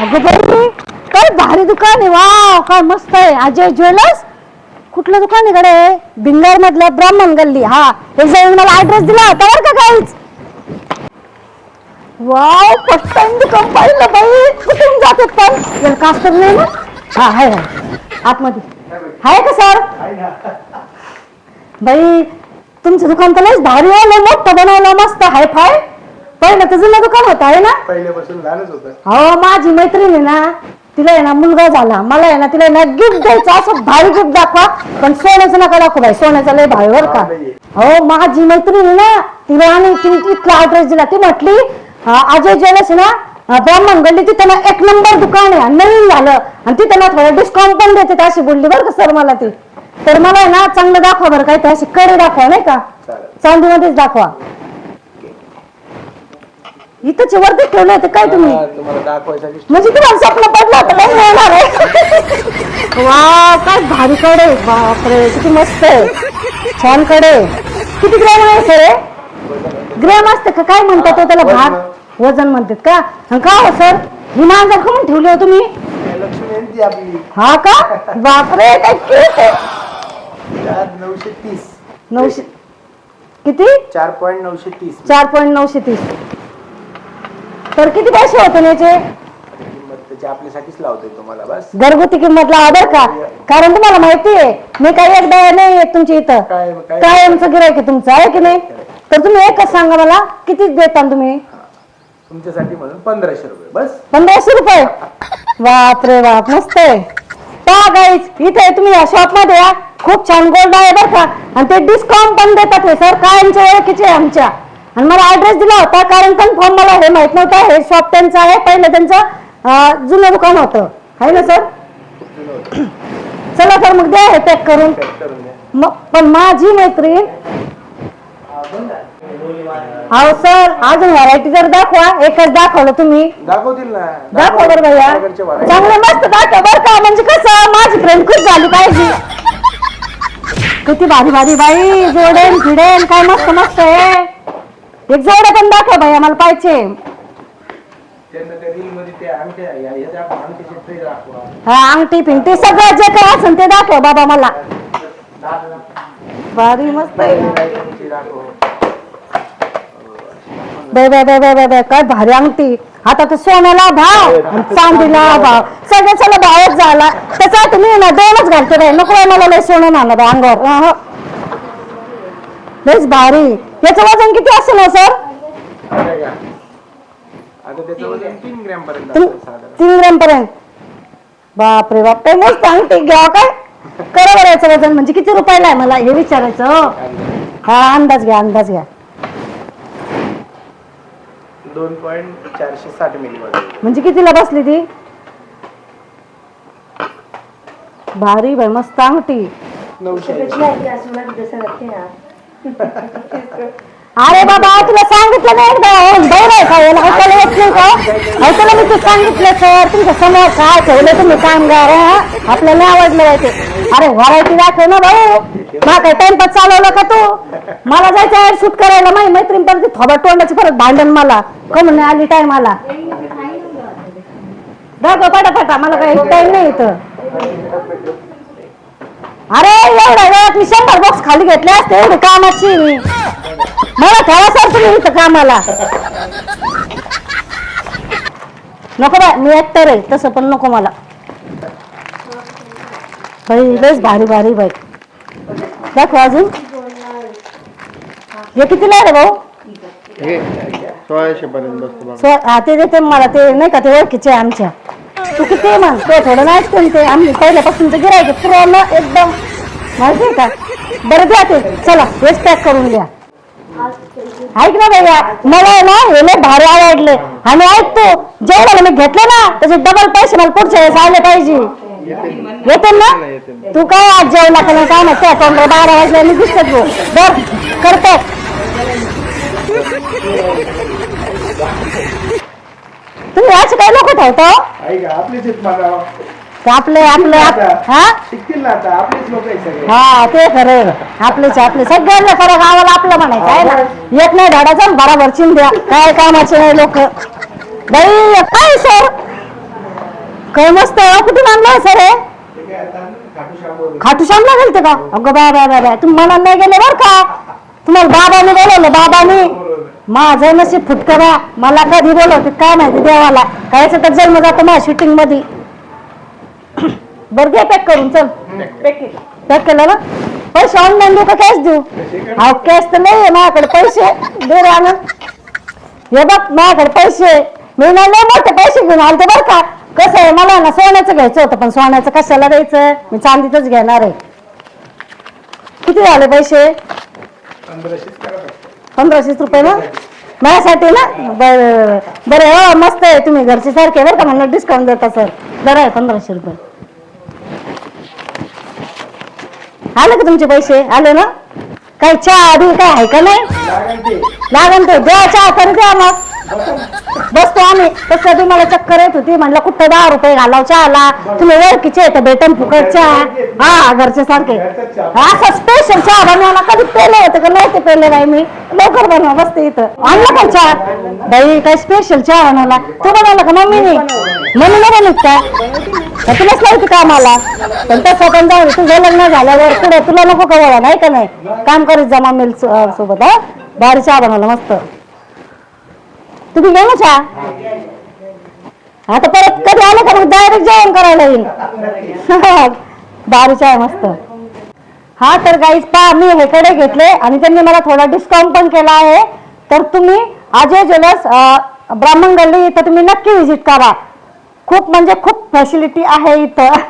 अगं बाई काय भारी दुकान आहे. वाव काय मस्त आहे. अजय ज्वेलर्स. कुठलं दुकान आहे कडे? भिंगार मधलं ब्राह्मण गल्ली. हा हे जाऊन मला ऍड्रेस दिला होता बरं का काहीच. वाव फर्स्ट टाइम दुकान पाहिलं बाई. कुठून जातात पण जर कास्तर नाही ना. हा आहे आतमध्ये आहे का सर? बाई तुमचं दुकान तर लयच भारी आहे. लय मोठं बनवलं मस्त हाय फाय. पहिलं तर जुनं दुकान होतं आहे ना? पहिल्यापासून लहानच होतं. हो माझी मैत्रीण आहे ना तिला आहे ना मुलगा झाला. मला आहे ना तिला ना गिफ्ट द्यायचं असं भारी गिफ्ट दाखवा. पण सोन्याचं नका दाखवू बाई. सोन्याचा लय भाव बर का. हो माझी मैत्रीण आहे ना तिला आणि तिला ऍड्रेस दिला. ती म्हटली अजय ज्वेलर्स ना ब्राह्मण गल्ली तिथं ना एक नंबर दुकान आहे नवीन झालं आणि तिथं ना थोडं डिस्काउंट पण देते अशी बोलली बरं का सर मला ती. तर मला आहे ना चांगलं दाखवा बरं काय ते अशी कडे दाखवा नाही का चांदीमध्येच दाखवा. इथंच वरती ठेवले होते काय तुम्ही? म्हणजे तुम्हाला स्वप्न पडलं होतं काय मिळणार आहे? वा काय भारी कडे. बापरे किती मस्त आहे. छान कडे. किती ग्रॅम आहे सर? ग्रॅम असते का काय म्हणतात तो त्याला? भाग वजन म्हणतात का? का हो सर ही मांजर करून ठेवली हो तुम्ही? हा का? बापरे काय केस आहे. 930. 900 किती? 4.930. 4.930. तर किती पैसे होते याचे? त्याची आपल्यासाठीच लावतोय तुम्हाला बस. घरगुती किंमत लावा बरं का. कारण तुम्हाला माहिती आहे मी काही एकदा नाही येत तुमच्या इथं. कायमचं गिरायक आहे तुमचं आहे की नाही? तर तुम्ही एकच सांगा मला किती देता तुम्ही? तुमच्यासाठी म्हणून 1500 रुपये बस. 1500 रुपये? बापरे बाप मस्त आहे. पहा गाईज इथे तुम्ही या शॉप मध्ये या. खूप छान गोल्ड आहे बरं का. आणि ते डिस्काउंट पण देतात हे सर कायमच्या ओळखीचे आमच्या. आणि मला ऍड्रेस दिला होता कारण कन्फर्म मला हे माहित नव्हतं हे शॉप त्यांचं आहे. पहिलं त्यांचं जुनं दुकान होतं आहे ना सर? चला तर मग द्या हे पॅक करून. मग पण माझी मैत्रीण अहो सर अजून व्हरायटी जर दाखवा. एकच दाखवलं तुम्ही. दाखवतील ना. दाखवा बरं भैया चांगलं मस्त दाखवा बरं का. म्हणजे कसं माझी फ्रेंड खूप झाली पाहिजे. किती भारी भारी बाई जोडेन फिडेन काय मस्त मस्त आहे. एक जोडे पण दाखवा भैया मला पाहिजे. हा अंगठी फिंगठी सगळं जे काय असेल ते दाखवा बाबा मला. भारी मस्त आहे. Bye bye bye bye bye काय भारी अंगठी. आता तर सोन्याला भाव चांदीला भाव सगळ्याला भावच झाला. त्याचा तुम्ही ना दोनच घालते बाई. नको मला लय सोनं ना बाई अंगावर. लयच भारी. याचं वजन किती असेल ना सर? 3 ग्रॅम पर्यंत. 3 ग्रॅम पर्यंत. बापरे बाप काय मस्त अंगठी घ्या काय. करा बरं याचं वजन म्हणजे किती रुपयाला आहे मला हे विचारायचं. हा अंदाज घ्या अंदाज घ्या. 2.460 मिली म्हणजे कितीला बसली ती? भारी बाई मस्त अंगठी. 900. अरे बाबा तुला सांगितलं नाही एकदा बरं आहे का याला ऐकायला येत नाही का? ऐकायला मी तू सांगितलं सर तुमच्या समोर काय ठेवलं तुम्ही कामगार आपल्याला नाही आवडलं आहे ते. अरे व्हरायटी दाखव ना भाऊ. मला काय टाइमपास चालवलं का तू? मला जायचं शूट करायला माझी मैत्रीण परत थोडं तोंडाची परत भांडण मला कमून नाही आली टाइम आला. दाखव पटापटा मला काही टाइम नाही इथं. अरे एवढ्या वेळात मी 100 बॉक्स खाली घेतले असते एवढी कामाची मी. मला ठेवा सर तुम्ही इथं कामाला. नको बाय मी ऍक्टर आहे तसं पण नको मला. बाई लयच भारी भारी बाई. दाखव अजून. हे कितीला आहे रे भाऊ? 1600 पर्यंत बसतो. ते देते मला ते नाही का ते ओळखीचे आमच्या. तू किती म्हण ते थोडं नाही ते आम्ही पहिल्यापासून तर गिरायचे पुरवलं एकदम माहिती आहे का. बरं द्या ते चला हेच पॅक करून द्या. ऐक ना भैया मला ना हे लय भारी आवडले. आणि ऐक तू जेवढ्याला मी घेतलं ना त्याचे डबल पैसे मला पुढच्या वेळेस आले पाहिजे. येते ना तू काय आज जेवला का काय ना त्या 12 वाजल्या मी दिसत गो बर करतो. तुम्ही असं काय लोक ठेवतो? आपले आपले हा हा ते खरं आपलेच आपले सगळ्यांना खरं गावाला आपलं म्हणायचं आहे ना. येत नाही धाडाचा बराबर चिंध्या काय कामाचे नाही लोक बाई. काय सर काय मस्त आहे. कुठून आणलं सर हे? ते काय आता खाटूश्यामवर खाटूश्यामला गेलते का? अगं बाय तुम्ही मनाला नाही गेले बर का. तुम्हाला बाबाने बोलवलं, बाबाने. माझं नशीब फुटकरा. मला कधी बोलवते काय माहिती देवाला. कायच तर जन्म जातो माझ्या शूटिंग मध्ये. बरं घे पॅक करून. चल पॅक केलं ना. पैसे ऑनलाईन देऊ का कॅश देऊ? अहो कॅश तर नाही आहे माझ्याकडे. पैसे दे रे आणून. हे बघ माझ्याकडे पैसे. मी नाही लय मोठे पैसे घेऊन आलते बरं का. कसं आहे मला ना सोन्याचं घ्यायचं होतं, पण सोन्याचं कशाला द्यायचं. मी चांदीतच घेणार आहे. किती झाले पैसे? 1500 रुपये ना माझ्यासाठी ना. बरं बरं हो मस्त आहे. तुम्ही घरचे सारखे बरं का. मला डिस्काउंट देता सर. बरं आहे 1500 रुपये. आले का तुमचे पैसे? आले ना. काही चहा आधी काय आहे का नाही? लागन ते द्या चहा तरी द्या. मग बसतो आम्ही. तसं तुम्हाला चक्कर येत होती. म्हणलं कुठं 10 रुपये घालाव चहाला. तुम्ही ओळखीचे येतं भेटन फुकट चहा. हा घरचे सारखे. असं स्पेशल चहा बनवायला कधी पेले होते का? नव्हते पेले बाई मी. लवकर बनवा बसते इथं. आणलं का चहा? बाई काय स्पेशल चहा बनवला? तू बनवला का मम्मीने? मम्मीने बनवत का? तुलाच लावते का आम्हाला? पण तसं पण जाऊ तुझं लग्न झाल्यावर पुढे तुला नको का बोला नाही का नाही? काम करीत जा मम्मी सोबत. हा भारी चहा बनवला मस्त. तुम्ही घ्या ना चहा. आता परत कधी आलं का मग डायरेक्ट जेवण करायला येईल. भारी चहा मस्त. हा तर गाईज पहा मी हे कडे घेतले आणि त्यांनी मला थोडा डिस्काउंट पण केला आहे. तर तुम्ही अजय ज्वेलर्स ब्राह्मण गल्ली इथं तुम्ही नक्की व्हिजिट करा. खूप म्हणजे खूप फॅसिलिटी आहे इथं.